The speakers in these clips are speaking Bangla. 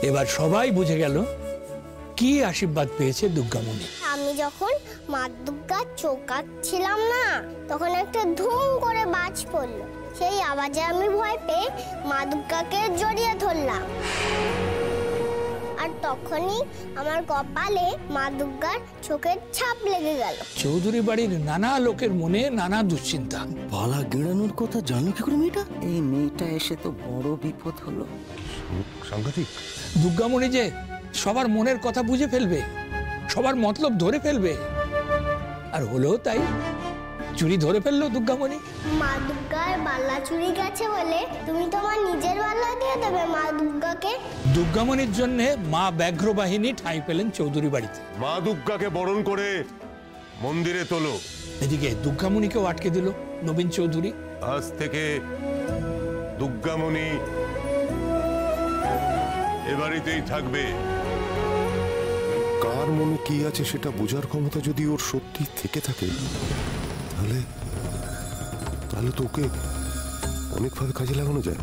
এবার সবাই বুঝে গেল কি আশীর্বাদ পেয়েছে দুর্গামণি। আমি যখন মা দুর্গার চৌকাচ্ছিলাম না, তখন একটা ধুম করে বাজ পড়লো। সেই আওয়াজে আমি ভয় পেয়ে মা দুর্গাকে জড়িয়ে ধরলাম, আর তখনই আমার কপালে মা দুর্গার চোখের ছাপ লেগে গেল। চৌধুরী বাড়ির নানা লোকের মনে নানা দুশ্চিন্তা। পালা গেড়ানোর কথা জানো কি করে মেয়েটা? এই মেয়েটা এসে তো বড় বিপদ হলো। সাংঘাতিক। দুর্গামণি যে সবার মনের কথা বুঝে ফেলবে, সবার মতলব ধরে ফেলবে, আর হলো তাই। চুরি ধরে ফেললো দুর্গামণি। মা দুর্গার বাল্লা চুরি গেছে বলে তুমি তোমার নিজের বাল্লা দিয়ে দেবে মা দুর্গাকে? দুর্গামণির জন্য মা ব্যাঘ্র বাহিনী ঠাঁই পেলেন চৌধুরী বাড়িতে। মা দুর্গাকে বরণ করে মন্দিরে তোলো। এদিকে দুর্গামণিকেও আটকে দিল নবীন চৌধুরী। আজ থেকে দুর্গামণি এ বাড়িতেই থাকবে। কার মনে কি আছে সেটা বোঝার ক্ষমতা যদি ওর সত্যি থেকে থাকে, তাহলে তো ওকে অনেকভাবে কাজে লাগানো যায়।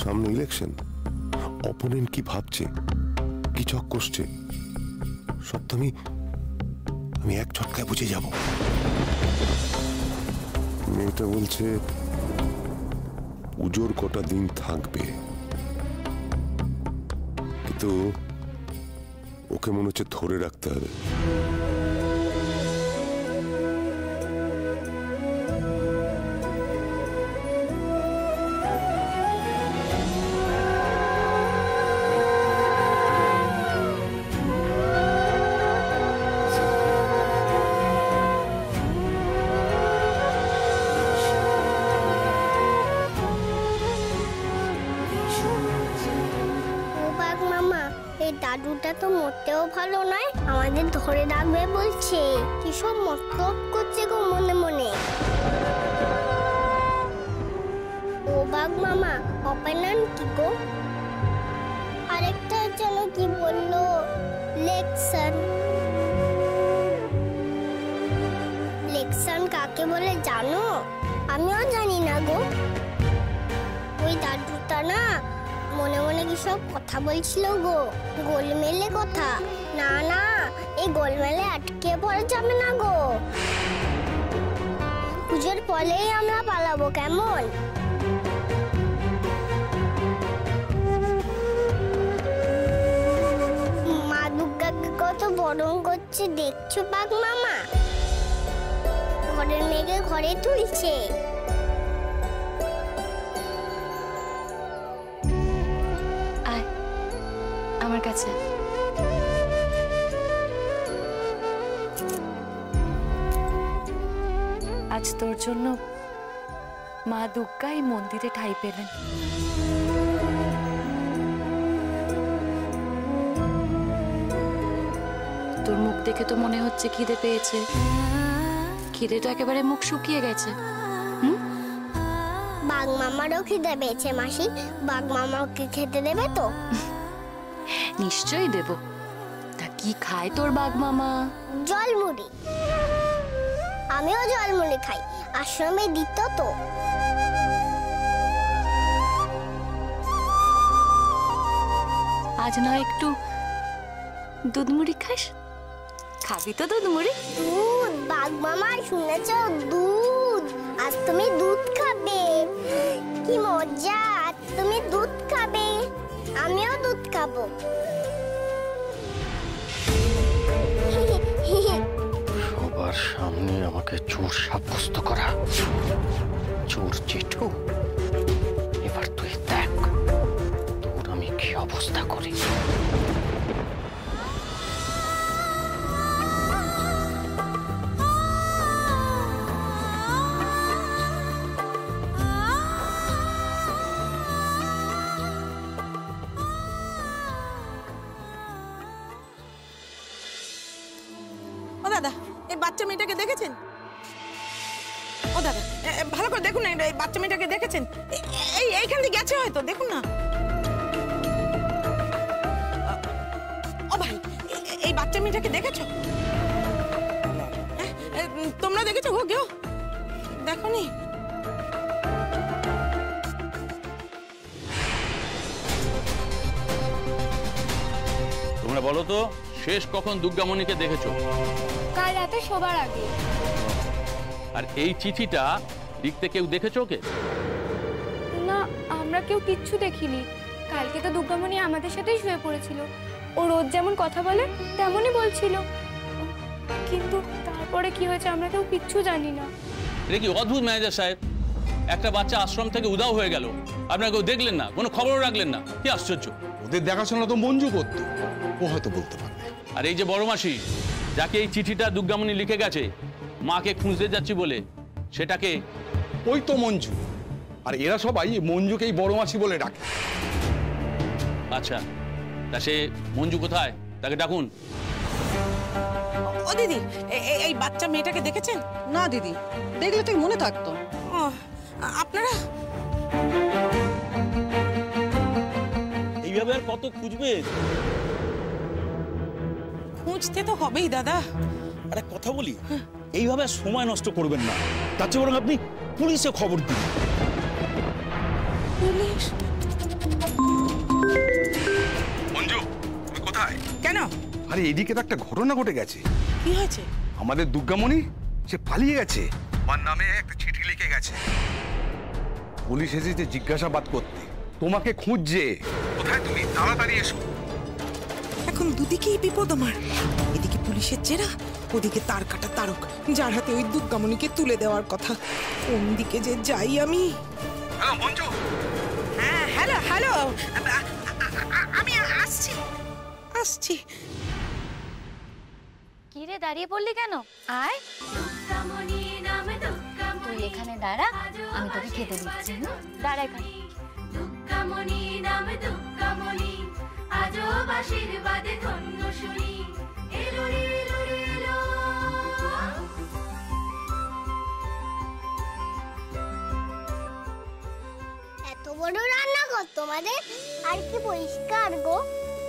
সামনে ইলেকশন, অপোনেন্ট কি ভাবছে, কি চক করছে, সব তো আমি এক ঝটকায় বুঝে যাব। মেয়েটা বলছে পুজোর কটা দিন থাকবে, কিন্তু ওকে মনে হচ্ছে ধরে রাখতে হবে। দাদুটা তো মোটেও ভালো নয়, আমাদের ধরে রাখবে বলছে। কি সব মতলব করছে গো মনে মনে। ও বাঘ মামা, অপেনান কি গো? আরেকটা যেন কি বললো, লেকশন। লেকশন কাকে বলে জানো? আমিও জানি না গো। ওই দাদুটা না মনে মনে কি সব কথা বলছিল গো, গোলমেলে কথা। না না, এই গোলমেলে আটকে পড়া যাবে না গো। পুজোর পরেই আমরা পালাবো, কেমন? মা দুর্গাকে কত বরণ করছে দেখছো বাঘ মামা? ঘরের মেয়েকে ঘরে তুলছে। আমার কাছে আজ তোর জন্য মা দুর্গা এই মন্দিরে ঠাঁই পেলেন। তোর মুখ দেখে তো মনে হচ্ছে খিদে পেয়েছে। খিদে তো একেবারে মুখ শুকিয়ে গেছে। বাঘ মামারও খিদে পেয়েছে মাসি। বাঘ মামাকে খেতে দেবে তো? নিশ্চয়ই দেব। তা কি খায় তোর বাঘ মামা? জলমুড়ি। আমিও জলমুড়ি খাই, আশ্রমে দিত তো। আজ না একটু দুধ মুড়ি খাস? খাবি তো দুধ মুড়ি? দুধ? বাঘ মামা শুনেছ, দুধ। আজ তুমি দুধ খাবে? কি মজা! তুমি দুধ খাবে, আমিও দুধ খাবো। সবার সামনে আমাকে চোর সাব্যস্ত করা। চোর জেঠু, এবার তুই দেখ তোর আমি কি অবস্থা করি। দাদা, এই বাচ্চা মেয়েটাকে দেখেছেন? ও দাদা, ভালো করে দেখুন না, এই বাচ্চা মেয়েটাকে দেখেছেন? এইখান দিয়ে গেছে হয়তো, দেখুন না। ও ভাই, এই বাচ্চা মেয়েটাকে দেখেছো? তোমরা দেখেছো গো কেউ? দেখোনি? বলো তো, শেষ কখন দুর্গামণিকে দেখেছো? কাল রাতে শোবার আগে। আর এই চিঠিটা লিখতে কেউ দেখেছো ওকে? না, আমরা কেউ কিচ্ছু দেখিনি। কালকে তো দুর্গামণি আমাদের সাথেই শুয়ে পড়েছিল। ও রোজ যেমন কথা বলে তেমনই বলছিল, কিন্তু তারপরে কি হয়েছে আমরা কেউ কিচ্ছু জানি না। এটা কি অদ্ভুত ম্যানেজার সাহেব, একটা বাচ্চা আশ্রম থেকে উধাও হয়ে গেল, আপনারা কেউ দেখলেন না, কোনো খবরও রাখলেন না, কি আশ্চর্য। ওদের দেখাশোনা তো মঞ্জু করতো, ও হয়তো বলতে পারবে। আর এই যে বড় মাসি, যাকে এই চিঠিটা দুর্গামণি লিখে গেছে মাকে খুঁজতে যাচ্ছি বলে, সেটাকে? ওই তো মঞ্জু। আর এরা সবাই মঞ্জুকেই বড় মাসি বলে ডাকে। আচ্ছা, তা সে মঞ্জু কোথায়? তাকে ডাকুন। ও দিদি, এই বাচ্চা মেয়েটাকে দেখেছেন? না দিদি, দেখলে তো মনে থাকতো। ও, আপনারা এইভাবে আর কত খুঁজবে? খুঁজতে তো হবেই দাদা। আরে কথা বলি, এইভাবে সময় নষ্ট করবেন না, তার চেয়ে বরং আপনি পুলিশে খবর দিন। পুলিশ? মঞ্জু, তুমি কোথায়? কেন? আরে এদিকে তো একটা ঘটনা ঘটে গেছে। কি হয়েছে? আমাদের দুর্গামণি সে পালিয়ে গেছে, আমার নামে একটা চিঠি লিখে গেছে। পুলিশ এসেছে জিজ্ঞাসাবাদ করতে, তোমাকে খুঁজছে। কোথায় তুমি? তাড়াতাড়ি এসো। এখন দুদিকেই বিপদ আমার। এদিকে পুলিশের জেরা, ওদিকে তার কাটা তারক, যার হাতে ওই দুর্গামণিকে তুলে দেওয়ার কথা। কোন দিকে যে যাই আমি? হ্যালো মঞ্জু। হ্যাঁ, হ্যালো হ্যালো, আমি আসছি। কি রে, দাঁড়িয়ে পড়লি কেন? আয়, তুই এখানে দাঁড়া, আমি তোকে খেতে দিচ্ছি। দাঁড়া এখানে। এত বড় রান্নাঘর তোমাদের, আর কি পরিষ্কার গো।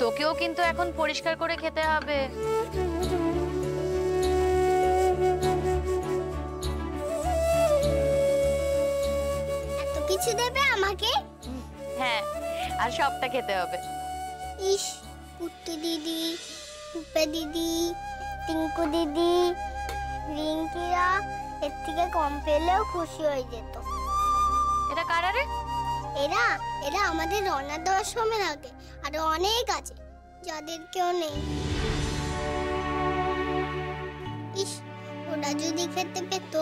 তোকেও কিন্তু এখন পরিষ্কার করে খেতে হবে। এত কিছু দেবে আমাকে? হ্যাঁ, আর সবটা খেতে হবে। ইস, পুট্টি দিদি, পুপে দিদি, টিঙ্কু দিদি, রিঙ্কিরা এর থেকে কম পেলেও খুশি হয়ে যেত। এটা কারা রে? এরা আমাদের অনাথ আশ্রমে থাকে, আর অনেক আছে যাদের কেউ নেই। ইস, ওরা যদি খেতে পেত।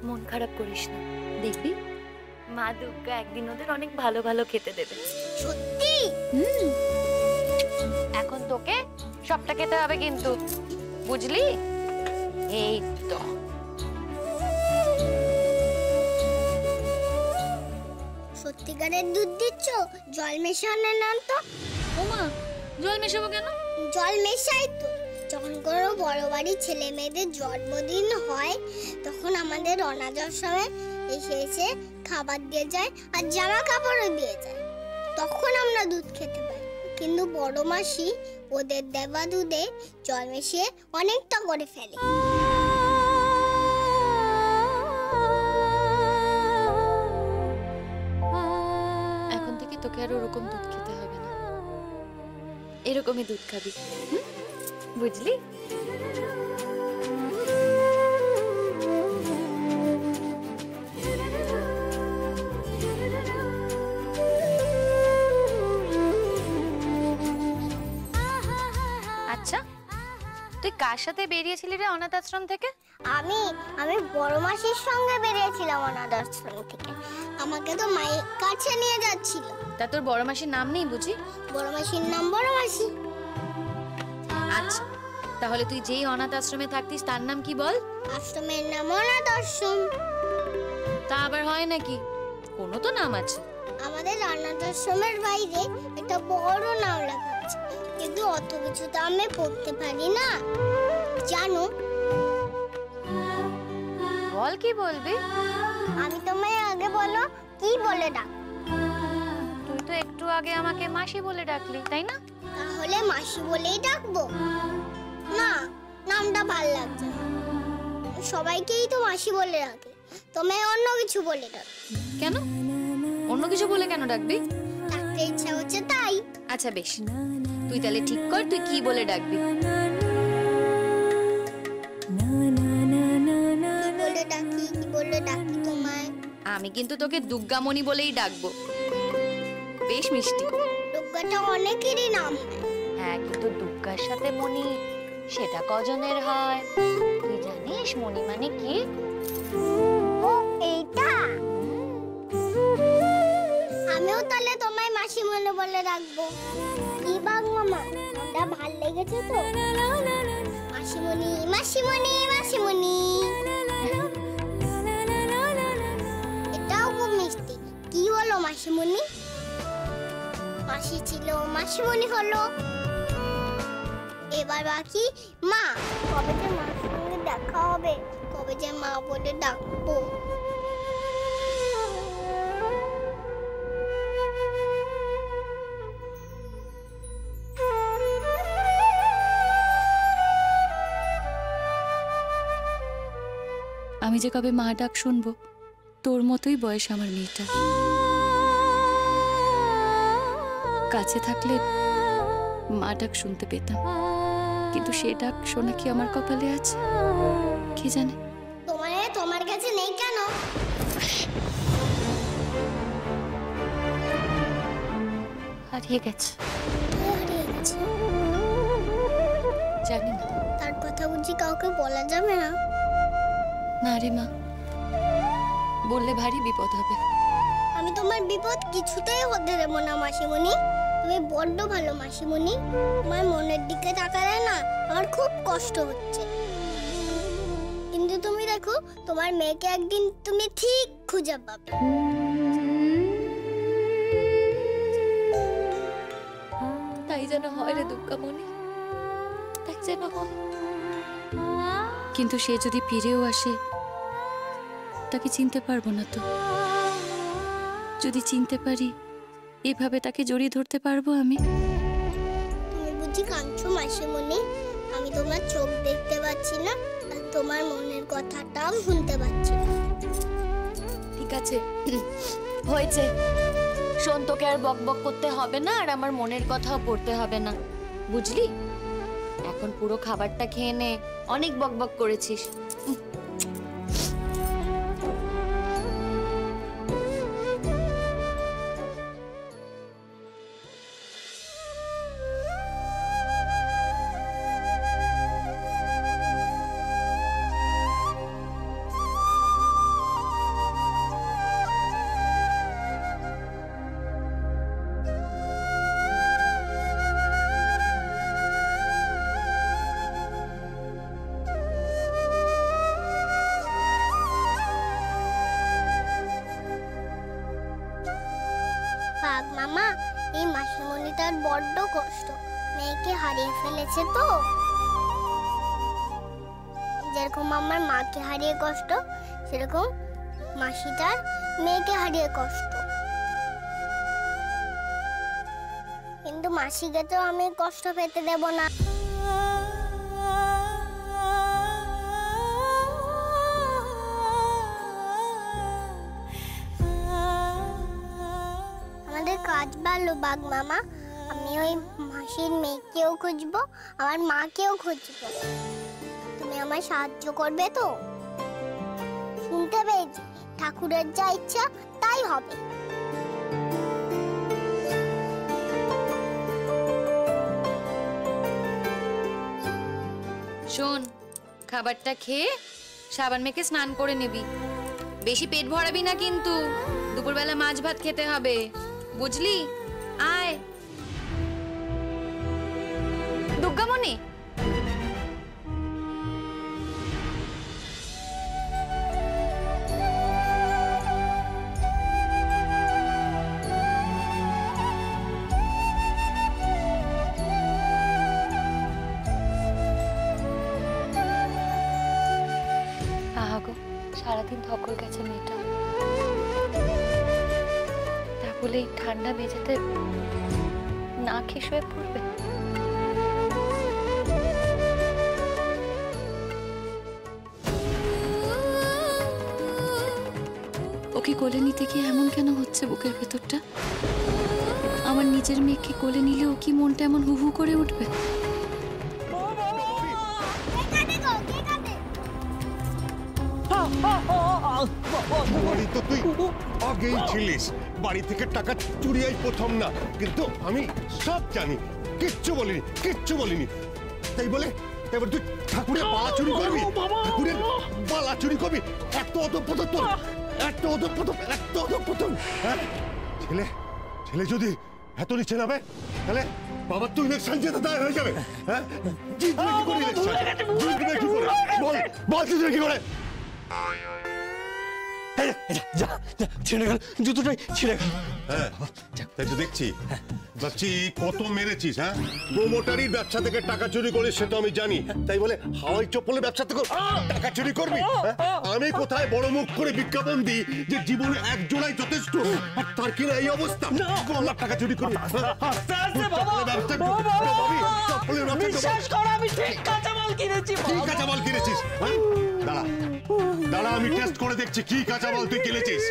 মন খারাপ করিস না, দেখবি মা দুর্গা একদিন ওদের অনেক ভালো ভালো খেতে দেবে। সত্যি? এখন তোকে সবটা খেতে হবে কিন্তু, বুঝলি? এই তো। সত্যিকারের দুধ দিচ্ছ? জল মেশানো না তো? ওমা, জল মেশাবো কেন? জল মেশাই তো। যখন কোনো বড় বাড়ির ছেলে মেয়েদের জন্মদিন হয়, তখন আমাদের অনাথ আশ্রমে এসে খাবার দিয়ে যায় আর জামা কাপড়ও দিয়ে যায়। তখন আমরা দুধ খেতে পাই। কিন্তু বড় মাসি ওদের দেওয়া দুধে জল মিশিয়ে অনেকটা করে ফেলে। এখন থেকে তোকে আর ওরকম দুধ খেতে হবে না, এরকমই দুধ খাবি, বুঝলি? আচ্ছা, তুই কার সাথে বেরিয়েছিলি রে অনাথ আশ্রম থেকে? আমি বড় মাসির সঙ্গে বেরিয়েছিলাম অনাথ আশ্রম থেকে। আমাকে তো মায়ের কাছে নিয়ে যাচ্ছিল। তা তোর বড় মাসির নাম নেই বুঝি? বড় মাসির নাম বড় মাসি। আচ্ছা, তাহলে তুই যেই অনাথ আশ্রমে থাকতিস তার নাম কি বল? আশ্রমের নাম অনাথ আশ্রম। তা আবার হয় নাকি? কোনো তো নাম আছে। আমাদের অনাথ আশ্রমের বাইরে একটা বড় নাম লেখা আছে, কিন্তু অত কিছু তো আমি পড়তে পারি না, জানো? বল, কি বলবি? আমি তোমায় আগে বলো, কি বলে ডাক? তুই তো একটু আগে আমাকে মাসি বলে ডাকলি, তাই না? তাহলে মাসি বলেই ডাকবো? না, নামটা ভাল লাগছে না। সবাইকেই তো মাসি বলে ডাকে, তোমায় অন্য কিছু বলে ডাক। কেন? অন্য কিছু বলে কেন ডাকবি? ডাকতে ইচ্ছা হচ্ছে তাই। আচ্ছা বেশ, তুই তাহলে ঠিক কর তুই কি বলে ডাকবি। কি বলে ডাকি তোমায়? আমি কিন্তু তোকে দুর্গামণি বলেই ডাকবো, বেশ মিষ্টি। দুর্গাটা অনেকেরই নাম। হ্যাঁ, কিন্তু দুর্গার সাথে মণি সেটা কজনের হয় তুই জানিস? মণি মানে কি? এইটা আমিও তাহলে তোমায় মাসিমণি বলে ডাকবো। কি বাঘ মামা, আমরা ভাল লেগেছে তো? মাসিমণি মাসিমণি মাসিমণি, এটাও খুব মিষ্টি। কি হলো মাসিমণি? মাসি ছিল, মাসিমণি হলো। এবার বাকি মা। কবে যে মার সঙ্গে দেখা হবে, কবে যে মা বলে ডাকবো। আমি যে কবে মা ডাক শুনবো, তোর মতোই বয়স আমার মেয়েটা। কাছে থাকলে মা ডাক শুনতে পেতাম, কিন্তু সে ডাক শোনা কি আমার কপালে আছে কি জানে। তোমার কাছে নেই কেন? হারিয়ে গেছে। জানি না। তার কথা বুঝি কাউকে বলা যাবে না? না রে মা, বললে ভারী বিপদ হবে। আমি তোমার বিপদ কিছুতেই হতে দেব না মাসিমণি। তুমি বড্ড ভালো মাসিমণি। তোমার মনের দিকে তাকালে না আমার খুব কষ্ট হচ্ছে। কিন্তু তুমি দেখো, তোমার মেয়েকে একদিন তুমি ঠিক খুঁজে পাবে। তাই যেন হয় রে দুর্গামণি, তাই যেন হয়। কিন্তু সে যদি ফিরেও আসে, তাকে চিনতে পারবো না তো। যদি চিনতে পারি, এভাবে তাকে জড়িয়ে ধরতে পারবো আমি? তুমি বুঝি কাঁদছো মাসিমণি? আমি তোমার চোখ দেখতে পাচ্ছি না, আর তোমার মনের কথাটাও শুনতে পাচ্ছি না। ঠিক আছে, হয়েছে। শোন, তোকে আর বকবক করতে হবে না, আর আমার মনের কথাও পড়তে হবে না, বুঝলি? এখন পুরো খাবারটা খেয়ে নে, অনেক বকবক করেছিস। বাঘ মামা, এই মাসিমণিটার বড্ড কষ্ট। মেয়েকে হারিয়ে ফেলেছে তো। যেরকম আমার মাকে হারিয়ে কষ্ট, সেরকম মাসিটার মেয়েকে হারিয়ে কষ্ট। কিন্তু মাসিকে তো আমি কষ্ট পেতে দেব না। আমাদের কাজ ভালো বাঘ মামা। আমি ওই মাসির মেয়েকেও খুঁজবো, আমার মাকেও খুঁজবো। তুমি আমায় সাহায্য করবে তো? শুনতে পেয়েছি ঠাকুরের যা ইচ্ছা তাই হবে। শোন, খাবারটা খেয়ে সাবান মেখে স্নান করে নিবি। বেশি পেট ভরাবি না কিন্তু, দুপুরবেলা মাছ ভাত খেতে হবে, বুঝলি? আয় দুর্গামণি। সারাদিন ধকল গেছে মেয়েটা, তা বলে এই ঠান্ডা মেঝেতে না খেয়ে শুয়ে পড়বে? ও ওকে কোলে নিতে গিয়ে এমন কেন হচ্ছে বুকের ভেতরটা? আমার নিজের মেয়েকে কোলে নিলে ও কি মনটা এমন হু হু করে উঠবে? বাড়ি তো তুই আগেই ছিলিস, বাড়ি থেকে টাকা চুরিয়াই প্রথম না, কিন্তু আমি সব জানি, কিচ্ছু বলিনি। তাই বলে এবার তুই ঠাকুরের বালা চুরি করবি? ঠাকুরের বালা চুরি করবি? এত অধঃপতন, হ্যাঁ? ছেলে যদি এত নিচে নামে, তাহলে বাবার তো ইলেকশন জেতা দায় হয়ে যাবে। হ্যাঁ, জিতবে কি করে ইলেকশন? জিতবে কি করে? বল জিতবে কি করে? ছিঁড়ে গেল, জুতোটাই ছিঁড়ে গেল। হ্যাঁ, তাই তো দেখছি কত মেরেছিস। হ্যাঁ, প্রোমোটারির ব্যবসা থেকে টাকা চুরি করিস সে তো আমি জানি, তাই বলে হাওয়াই চপ্পলের ব্যবসা থেকে টাকা চুরি করবি? আমি কোথায় বড় মুখ করে বিজ্ঞাপন দিই যে জীবনে এক জোড়াই যথেষ্ট, আর তার কিনা এই অবস্থা? লাখ টাকা চুরি করবি? কি কাঁচামাল কিনেছিস? দাঁড়া, আমি টেস্ট করে দেখছি কি কাঁচামাল তুই কিনেছিস।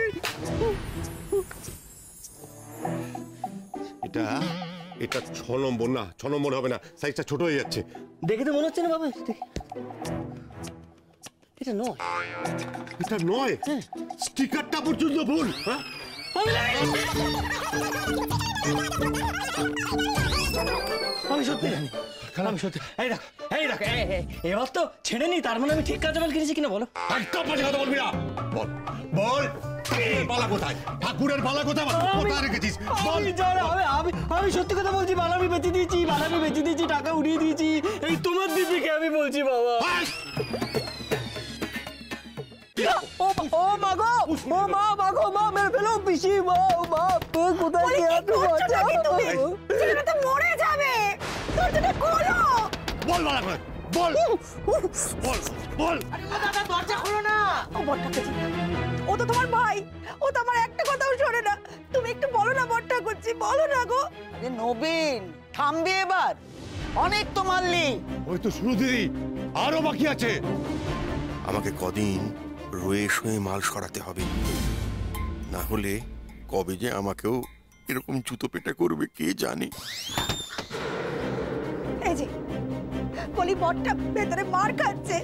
এটা 6 নম্বর না, 6 নম্বর হবে না, সাইজটা ছোট হয়ে যাচ্ছে। দেখে তো মনে হচ্ছে না বাবা, এটা নয়। স্টিকারটা পর্যন্ত ভুল। আমি সত্যি জানি, আমি সত্যি। এই রাখ, এবার তো ছেড়ে নি, তার মানে আমি ঠিক কাঁচামাল কিনেছি কিনা বলো। একদম বাজে কথা বলবি না। বল বালা কোথায়? ঠাকুরের বালা কোথায় রেখেছিস? আমি সত্যি কথা বলছি, বালামি বেঁচে দিয়েছি, টাকা উড়িয়ে দিয়েছি। এই তোমার দিদিকে আমি বলছি বাবা। ও মা গো, মা মেরে ফেলো পিসি, মা কোথায় গিয়ে ছেলেটা তো মরে যাবে, তোর জন্য খোলো। বল বালা কোথায়? বল। দাদা দরজা খোলো না। ও তো তোমার ভাই, ও তো আমার একটা কথাও শোনে না। তুমি একটু বলো না বড়টা করছি, বলো না গো। আরে নবীন, থামবি এবার, অনেক তো মারলি। ওই তো শুরু দিদি, আরো বাকি আছে। আমাকে কদিন রয়ে শুয়ে মাল সরাতে হবে, না হলে কবে যে আমাকেও এরকম জুতো পেটা করবে কে জানে। এই যে বলি বড়টা ভেতরে মার খাচ্ছে,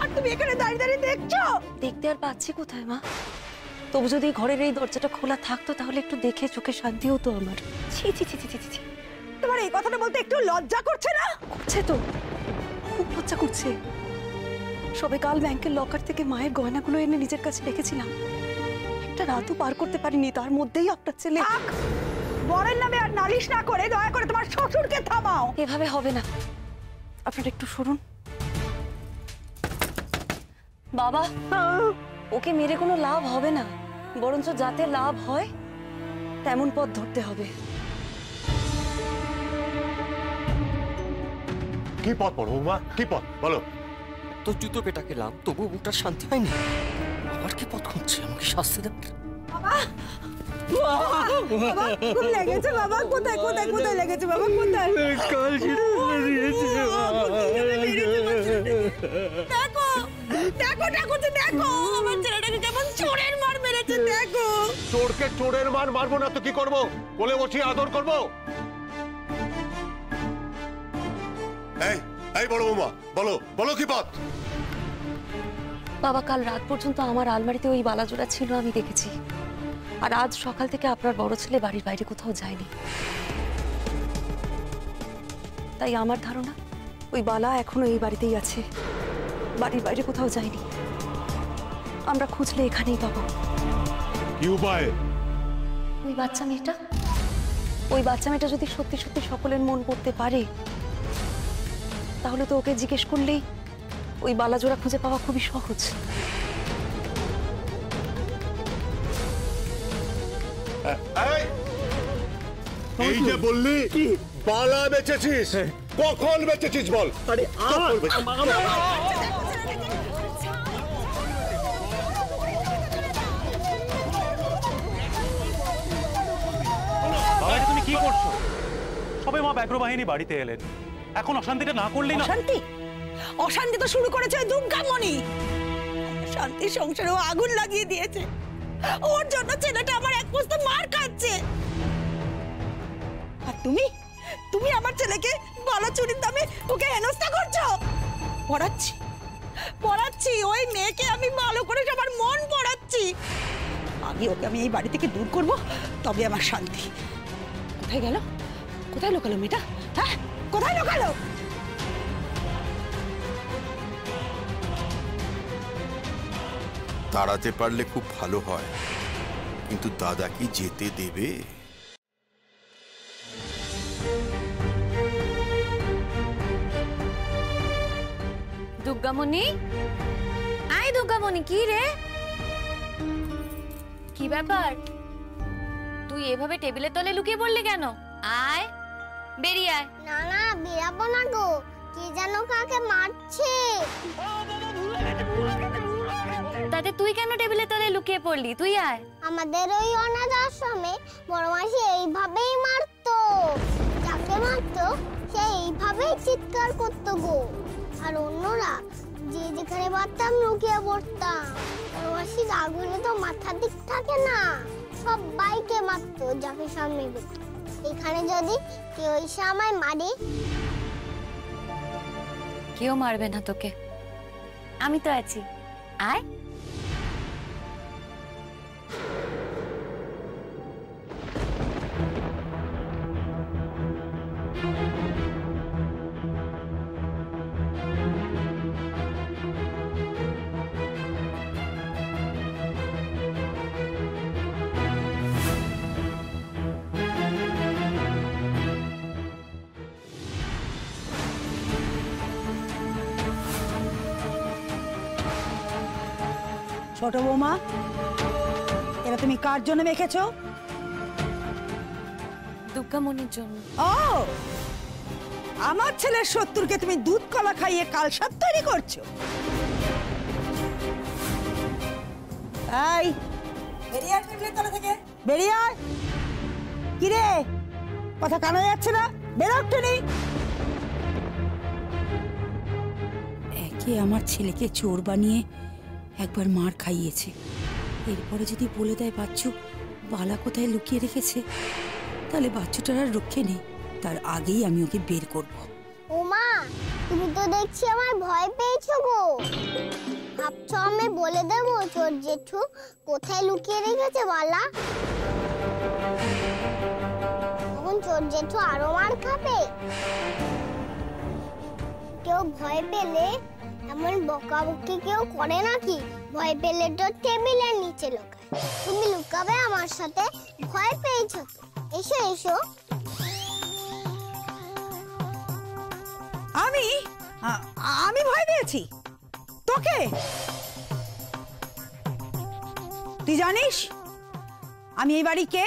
আর তুমি এখানে দাঁড়িয়ে দেখছো। দেখতে আর পাচ্ছি কোথায় মা? তবু যদি ঘরের এই দরজাটা খোলা থাকতো তাহলে একটু দেখে চোখে শান্তি হতো আমার। ছি, তোমার এই কথাটা বলতে একটু লজ্জা করছে না? করছে তো, খুব লজ্জা করছে। সবে কাল ব্যাংকের লকার থেকে মায়ের গয়নাগুলো এনে নিজের কাছে রেখেছিলাম, একটা রাতও পার করতে পারিনি, তার মধ্যেই আপনার ছেলে। বরের নামে আর নালিশ না করে দয়া করে তোমার শ্বশুরকে থামাও। এভাবে হবে না, আপনারা একটু সরুন। বাবা, ওকে মেরে কোনো লাভ হবে না, বরঞ্চ যাতে লাভ হয় তেমন পথ ধরতে হবে। কি পথ বলো মা, কি পথ বলো? তো জুতো পেটা গেলাম, তবু বুকটা শান্তি হয়নি। আবার কি পথ খুঁজছে আমাকে শাস্তি দেবে? খুব লেগেছে বাবা, কোথায় লেগেছে বাবা, কোথায়? দেখো আমার ছেলেটাকে কেমন চোরের মার মেরেছে, দেখো। চোরকে চোরের মার মারবো না তো কি করবো? বলে বসিয়ে আদর করবো? এই বড় বৌমা, বলো কি পথ? বাবা, কাল রাত পর্যন্ত আমার আলমারিতে ওই বালাজোড়া ছিল, আমি দেখেছি। আর আজ সকাল থেকে আপনার বড় ছেলে বাড়ির বাইরে কোথাও যায়নি, তাই আমার ধারণা ওই বালা এখনো এই বাড়িতেই আছে, বাড়ির বাইরে কোথাও যায়নি। আমরা খুঁজলে এখানেই পাবো। কি উপায়? ওই বাচ্চা মেয়েটা যদি সত্যি সত্যি সকলের মন পড়তে পারে, তাহলে তো ওকে জিজ্ঞেস করলেই ওই বালাজোড়া খুঁজে পাওয়া খুবই সহজ। এই যে বললি বালা বেচেছিস, কখন বেচেছিস বল? আরে তুমি কি করছো? সবে মা ব্যাঘ্র বাহিনী বাড়িতে এলেন, এখন অশান্তিটা না করলেই না। অশান্তি তো শুরু করেছে দুর্গামণি, শান্তির সংসারেও আগুন লাগিয়ে দিয়েছে। ওর জন্য ছেলেটা আমার এক বস্তা মার খাচ্ছে। আর তুমি তুমি আমার ছেলেকে গলা চুরির দামে ওকে হেনস্থা করছো। পড়াচ্ছি পড়াচ্ছি ওই মেয়েকে আমি ভালো করে সবার মন পড়াচ্ছি। আগে ওকে আমি এই বাড়ি থেকে দূর করব, তবে আমার শান্তি। কোথায় গেল? কোথায় লোকালো মেয়েটা? হ্যাঁ, কোথায় লোকালো? তাড়াতে পারলে খুব ভালো হয়, কিন্তু দাদা কি যেতে দেবে? দুর্গামণি, আয় দুর্গামণি, কি রে? কি ব্যাপার? তুই এভাবে টেবিলের তলে লুকিয়ে পড়লি কেন? আয়, বেরিয়ে আয়। না না, বেরাবো না গো, কে যেন কাকে মারছে। তাতে তুই কেন টেবিলের তলে লুকিয়ে পড়লি? তুই আয়। আমাদের ওই অনাথ আশ্রমে বড় মাসি এইভাবেই মারতো। যাকে মারতো সে এইভাবেই চিৎকার করতো গো। আর অন্যরা যে যেখানে পারতাম লুকিয়ে পড়তাম। বড় মাসি রাগ হলে তো মাথা ঠিক থাকে না, সবাইকে মারতো যাকে সামনে পেত। এখানে যদি কেউ এসে আমায় মারে, কেউ মারবে না তোকে, আমি তো আছি। আয়। ছোট বৌমা, এটা তুমি কার জন্য মেখেছো? দুর্গামণির জন্য। ও, আমার ছেলের শত্রুকে তুমি দুধ কলা খাইয়ে কালসাপ তৈরি করছো? এই, বেরিয়ে আয় টেবিলের তলা থেকে, বেরিয়ে আয়। কি রে, কথা কানা যাচ্ছে না? বেরো একটুনি। একে আমার ছেলেকে চোর বানিয়ে একবার মার খাইয়েছে, এরপরে যদি বলে দেয় বাচ্চু বালা কোথায় লুকিয়ে রেখেছে, তাহলে বাচ্চুটার আর রক্ষে নেই। তার আগেই আমি ওকে বের করব। ও মা, তুমি তো দেখছি আমার ভয় পেয়েছো গো। ভাবছো আমি বলে দেবো চোর জেঠু কোথায় লুকিয়ে রেখেছে বালা? তখন চোর জেঠু আরো মার খাবে। কেউ ভয় পেলে এমন বকাবকি কেউ করে নাকি? ভয় পেলে তো টেবিলের নিচে লুকায়। তুমি লুকাবে আমার সাথে? ভয় পেয়েছো তো? এসো এসো। আমি ভয় পেয়েছি তোকে? তুই জানিস আমি এই বাড়ি কে?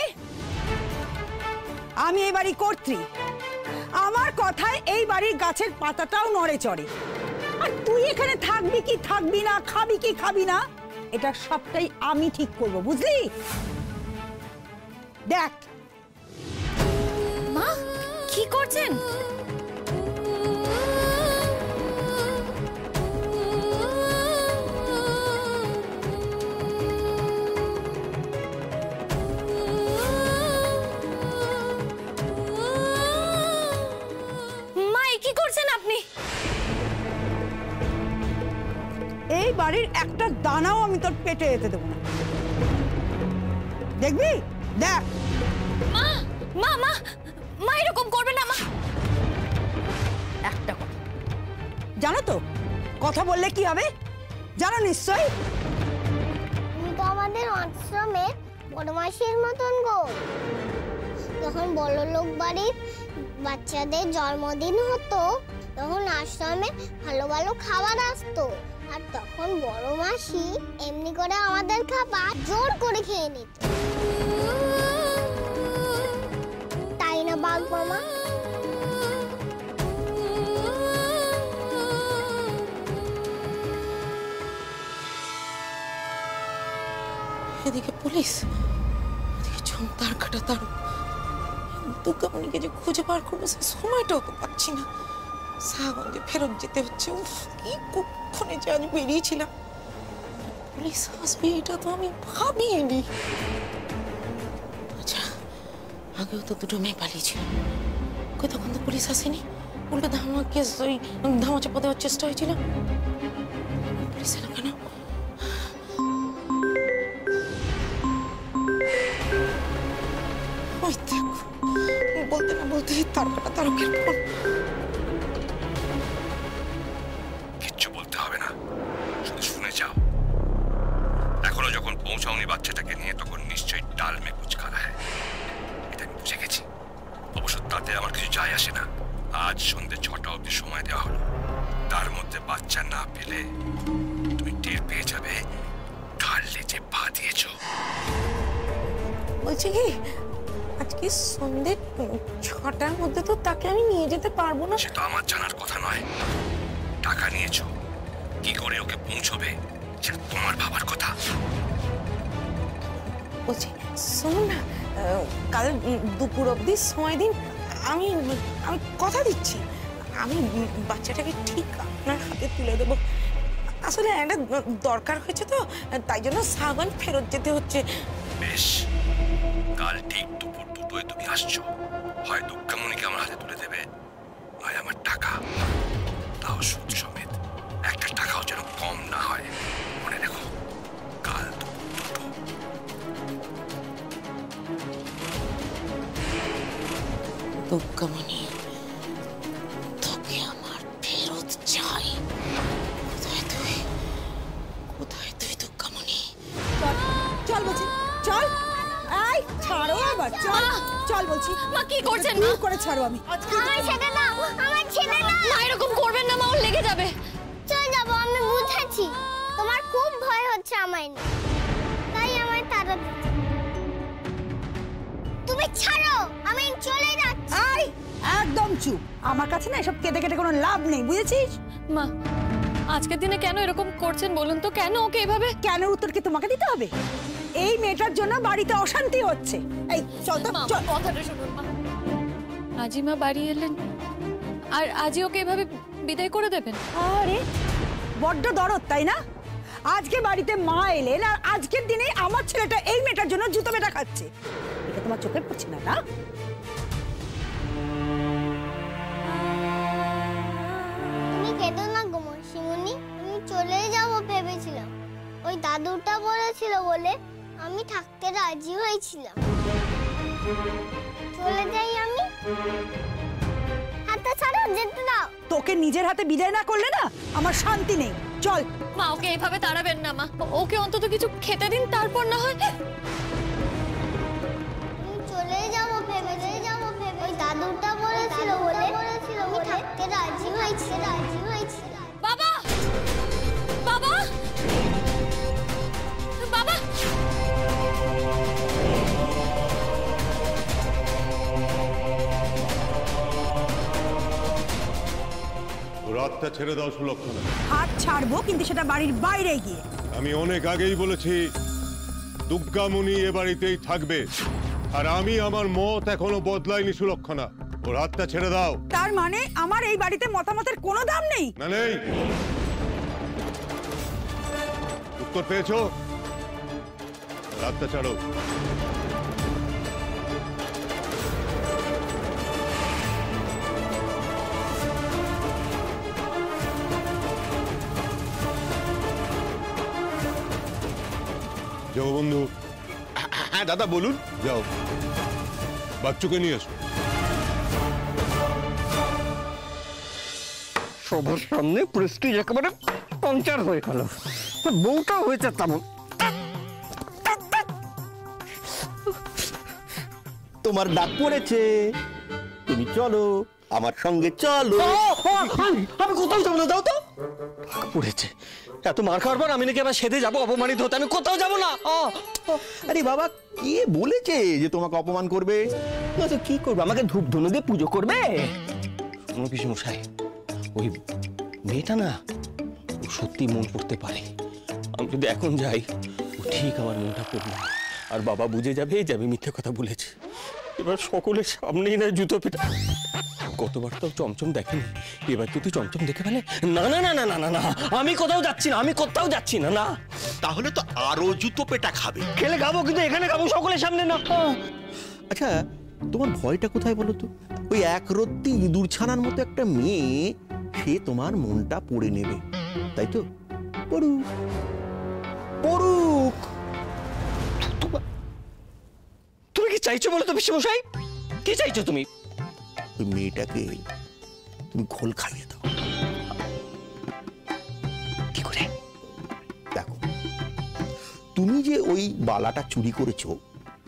আমি এই বাড়ি কর্ত্রী। আমার কথায় এই বাড়ির গাছের পাতাটাও নড়ে চড়ে। আর তুই এখানে থাকবি কি থাকবি না, খাবি কি খাবি না, এটা সবটাই আমি ঠিক করব, বুঝলি? দেখ মা, কি করছেন? মা, কি করছেন আপনি? এই বাড়ির একটা দানাও আমি তোর পেটে যেতে দেবো না, দেখবি? দেখ। মা মা মা মা, এরকম করবে না মা। একটা কথা জানো তো, কথা বললে কি হবে জানো নিশ্চয়ই? তুমি তো আমাদের আশ্রমে বড় মাসির মতন গো। যখন বড় লোক বাড়ির বাচ্চাদের জন্মদিন হতো, তখন আশ্রমে ভালো ভালো খাবার আসতো। আর তখন বড় মাসি এমনি করে আমাদের খাবার জোর করে খেয়ে নিত, তাই না বাঘ মামা? এদিকে পুলিশ, এদিকে তার কাটা তার। দুর্গামণিকে যে খুঁজে বার করবো সে সময়টাও তো পাচ্ছি না। সাহাগঞ্জে ফেরত যেতে হচ্ছে। কি কুক্ষণে যে আজ বেরিয়েছিলাম, পুলিশ আসবে এটা তো আমি ভাবিনি। আচ্ছা, আগেও তো দুটো মেয়ে পালিয়েছিল, কই তখন তো পুলিশ আসেনি, উল্টো ধামাকে ওই ধামা চাপা দেওয়ার চেষ্টা হয়েছিল। পুলিশ এলো কেন? ওই দেখো, বলতে না বলতে তার কাটা তারকের ফোন। কিচ্ছু বলতে হবে না, শুধু শুনে যাও। এখনো যখন পৌঁছাওনি বাচ্চাটাকে নিয়ে, তখন নিশ্চয়ই ডাল মে কুচ খানা হ্যায়, এটা আমি বুঝে গেছি। অবশ্য তাতে আমার কিছু যায় আসে না। আজ সন্ধ্যে 6টা অবধি সময় দেওয়া হলো, তার মধ্যে বাচ্চা না পেলে তুমি টের পেয়ে যাবে কার লেজে পা দিয়েছো। বলছি কি, আজকে সন্ধ্যে 6টার মধ্যে তো তাকে আমি নিয়ে যেতে পারবো না। সেটা আমার জানার কথা নয়। টাকা নিয়েছো, কি করে ওকে পৌঁছবে সেটা তোমার ভাবার কথা। বলছি শুনুন না, কাল দুপুর অবধি সময় দিন, আমি আমি কথা দিচ্ছি আমি বাচ্চাটাকে ঠিক আপনার হাতে তুলে দেবো। আসলে একটা দরকার হয়েছে তো, তাই জন্য সাবান ফেরত যেতে হচ্ছে। বেশ, কাল ঠিক দুপুর 2টোয় তুমি আসছো। হয় দুর্গামণিকে আমার হাতে তুলে দেবে, নয় আমার টাকা, তাও সুদ সমেত। একটা টাকাও যেন কম না হয়, মনে রেখো। কাল দুপুর 2টো। দুর্গামণি, তোকে আমার ফেরত চাই। কোথায় তুই দুর্গামণি? চল বলছি, চল। এই ছাড়ো আবার, চল চল বলছি। মা কি করছেন? দূর করে ছাড়ো। আমি আমার ছেড়ে দাও, আমার ছেড়ে দাও। মা এরকম করবেন না মা, ওর লেগে যাবে। চল যাবো, আমি বুঝেছি তোমার খুব ভয় হচ্ছে আমায় নিয়ে, তাই আমায় তাড়া দিচ্ছ। তুমি ছাড়ো, আমি চলে যাচ্ছি। এই একদম চুপ, আমার কাছে না এসব কেটে কেটে কোনো লাভ নেই, বুঝেছিস? মা আজকের দিনে কেন এরকম করছেন বলুন তো? কেন ওকে এভাবে? কেন উত্তর কি তোমাকে দিতে হবে? এই মেয়েটার জন্য বাড়িতে অশান্তি হচ্ছে। এই চল তো, চল। কথাটা শুনুন মা, আজই মা বাড়ি এলেন আর আজই ওকে এভাবে বিদায় করে দেবেন? আরে বড্ড দরদ, তাই না? আজকে বাড়িতে মা এলেন আর আজকের দিনে আমার ছেলেটা এই মেয়েটার জন্য জুতো বেটা খাচ্ছে। এটা তোমার চোখে পড়ছে না? না তুমি কেঁদো না গো মৌসুমনি, আমি চলে যাবো ভেবেছিলাম। ওই দাদুটা বলেছিল বলে আমি থাকতে রাজি হয়েছিলাম। চলে যাই আমি। হাতটা ছাড়ো, যেতে দাও। তোকে নিজের হাতে বিদায় না করলে না আমার শান্তি নেই। চল। মা ওকে এভাবে তাড়াবেন না মা, ওকে অন্তত কিছু খেতে দিন, তারপর না হয়। আমি চলে যাবো ভেবে, ওই দাদুটা বলেছিল বলে আমি থাকতে রাজি হয়েছিলাম। বাবা, বাবা, বাবা। রাতটা ছেড়ে দাও সুলক্ষণা। হাত ছাড়বো, কিন্তু সেটা বাড়ির বাইরে গিয়ে। আমি অনেক আগেই বলেছি দুর্গামণি এ বাড়িতেই থাকবে, আর আমি আমার মত এখনো বদলাইনি সুলক্ষণা। ওর হাতটা ছেড়ে দাও। তার মানে আমার এই বাড়িতে মতামতের কোনো দাম নেই? না, নেই। উত্তর পেয়েছো? হাতটা ছাড়ো। জগবন্ধু। হ্যাঁ দাদা বলুন। যাও, বাচ্চুকে নিয়ে এসো। সবার সামনে প্রেস্টিজ একেবারে পাংচার হয়ে গেল, বউটাও হয়েছে তেমন। তোমার ডাক পড়েছে, তুমি চলো আমার সঙ্গে, চলো। আমি কোথাও যাবো না, যাও তো। পড়েছে এত মার খাওয়ার পর আমি নাকি আবার সেদে যাবো অপমানিত হতে? আমি কোথাও যাবো না। আরে বাবা, কে বলেছে যে তোমাকে অপমান করবে? না তো কি করবে, আমাকে ধূপ ধুনো দিয়ে পুজো করবে? কোনো কিছু মশাই, ওই মেয়েটা না, ও সত্যি মন পড়তে পারে। আমি যদি এখন যাই, ও ঠিক আমার মনটা পড়বে, আর বাবা বুঝে যাবে যে আমি মিথ্যে কথা বলেছি। এবার সকলের সামনেই না জুতো পেটা। গতবার তো চমচম দেখেনি, এবার যদি চমচম দেখে ফেলে, না না না না না না না, আমি কোথাও যাচ্ছি না, আমি কোথাও যাচ্ছি না। না তাহলে তো আরো জুতো পেটা খাবে। খেলে খাবো, কিন্তু এখানে খাবো সকলের সামনে না। আচ্ছা, তোমার ভয়টা কোথায় বলো তো? ওই একরত্তি ইঁদুর ছানার মতো একটা মেয়ে, সে তোমার মনটা পড়ে নেবে, তাই তো? পড়ুক পড়ুক। তুমি কি চাইছো বলো তো পিসেমশাই? কি চাইছো তুমি? ওই মেয়েটাকে তুমি ঘোল খাইয়ে দাও। কি করে? দেখো, তুমি যে ওই বালাটা চুরি করেছো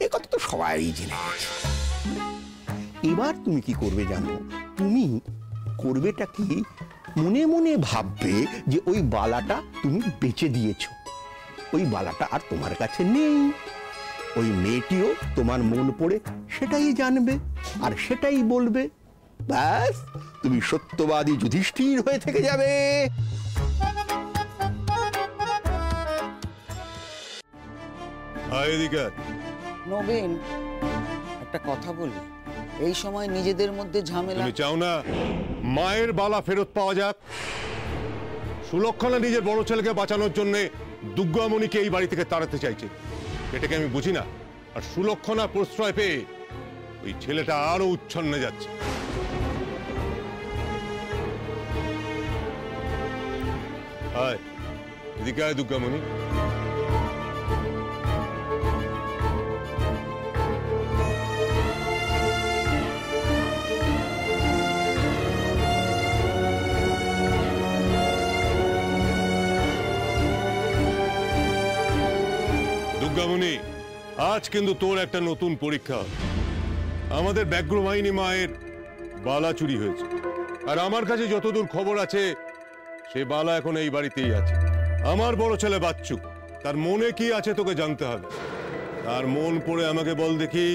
এ কথা তো সবাই জেনে গেছে। এবার তুমি কি করবে জানো? তুমি করবেটা কি, মনে মনে ভাববে যে ওই বালাটা তুমি বেচে দিয়েছো, ওই বালাটা আর তোমার কাছে নেই। ওই মেয়েটিও তোমার মন পড়ে সেটাই জানবে আর সেটাই বলবে। ব্যাস, তুমি সত্যবাদী যুধিষ্ঠির হয়ে থেকে যাবে। নবীন, একটা কথা বলি, এই সময় নিজেদের মধ্যে ঝামেলা। তুমি চাও না মায়ের বালা ফেরত পাওয়া যাক? সুলক্ষণা নিজের বড় ছেলেকে বাঁচানোর জন্য দুর্গামণিকে এই বাড়ি থেকে তাড়াতে চাইছে, এটাকে আমি বুঝি না। আর সুলক্ষণা প্রশ্রয় পেয়ে ওই ছেলেটা আরো উচ্ছন্নে যাচ্ছে। আয় এদিকে আয় দুর্গামণি। দুর্গামণি, আজ কিন্তু তোর একটা নতুন পরীক্ষা। আমাদের ব্যাঘ্র বাহিনী মায়ের বালা চুরি হয়েছে, আর আমার কাছে যতদূর খবর আছে সে বালা এখন এই বাড়িতেই আছে। আমার বড় ছেলে বাচ্চু, তার মনে কি আছে তোকে জানতে হবে। তার মন পড়ে আমাকে বল দেখি,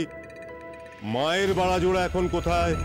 মায়ের বালা জোড়া এখন কোথায়?